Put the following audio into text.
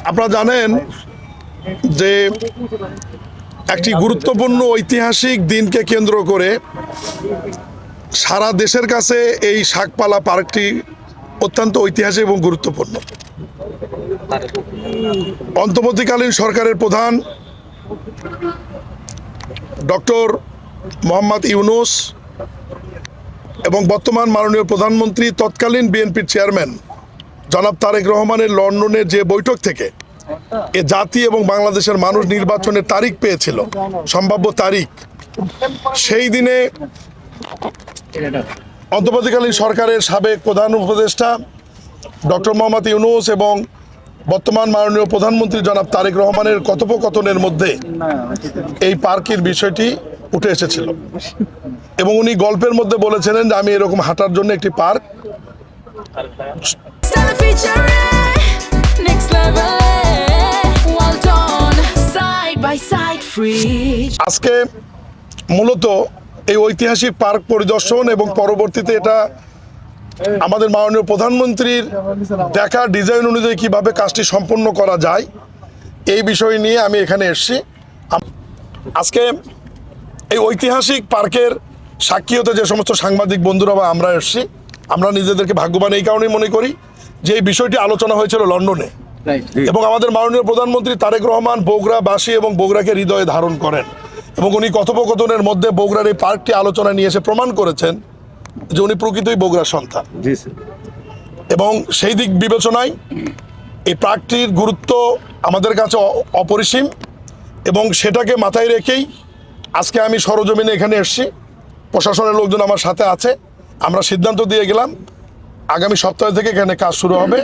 আপনারা জানেন যে একটি গুরুত্বপূর্ণ ঐতিহাসিক দিনকে কেন্দ্র করে সারা দেশের কাছে এই শাকপালা পার্কটি অত্যন্ত ঐতিহাসিক এবং গুরুত্বপূর্ণ। অন্তর্বর্তীকালীন সরকারের প্রধান ডক্টর মোহাম্মদ ইউনূস এবং বর্তমান মাননীয় প্রধানমন্ত্রী তৎকালীন বিএনপির চেয়ারম্যান জনাব তারেক রহমানের লন্ডনের যে বৈঠক থেকে এ জাতি এবং বাংলাদেশের মানুষ নির্বাচনের তারিখ পেয়েছিল, সম্ভাব্য তারিখ, সেই দিনে অন্তর্বর্তীকালীন সরকারের সাবেক প্রধান উপদেষ্টা ডক্টর মোহাম্মদ ইউনূস এবং বর্তমান মাননীয় প্রধানমন্ত্রী জনাব তারেক রহমানের কথোপকথনের মধ্যে এই পার্কের বিষয়টি উঠে এসেছিল এবং উনি গল্পের মধ্যে বলেছিলেন যে আমি এরকম হাঁটার জন্য একটি পার্ক আজকে মূলত এই ঐতিহাসিক পার্ক পরিদর্শন এবং পরবর্তীতে এটা আমাদের মাননীয় প্রধানমন্ত্রীর দেখা ডিজাইন অনুযায়ী কিভাবে কাজটি সম্পন্ন করা যায় এই বিষয় নিয়ে আমি এখানে এসেছি। আজকে এই ঐতিহাসিক পার্কের সাক্ষী হতে যে সমস্ত সাংবাদিক বন্ধুরা বা আমরা এসেছি, আমরা নিজেদেরকে ভাগ্যবান এই কারণেই মনে করি যে এই বিষয়টি আলোচনা হয়েছিল লন্ডনে এবং আমাদের মাননীয় প্রধানমন্ত্রী তারেক রহমান বগুড়াবাসী এবং বগুড়াকে হৃদয়ে ধারণ করেন এবং উনি কথোপকথনের মধ্যে বগুড়ার এই পার্কটি আলোচনায় নিয়ে এসে প্রমাণ করেছেন যে উনি প্রকৃতই বগুড়ার সন্তান এবং সেই দিক বিবেচনায় এই পার্কটির গুরুত্ব আমাদের কাছে অপরিসীম এবং সেটাকে মাথায় রেখেই আজকে আমি সরজমিনে এখানে এসেছি। প্রশাসনের লোকজন আমার সাথে আছে, আমরা সিদ্ধান্ত দিয়ে গেলাম আগামী সপ্তাহ থেকে এখানে কাজ শুরু হবে।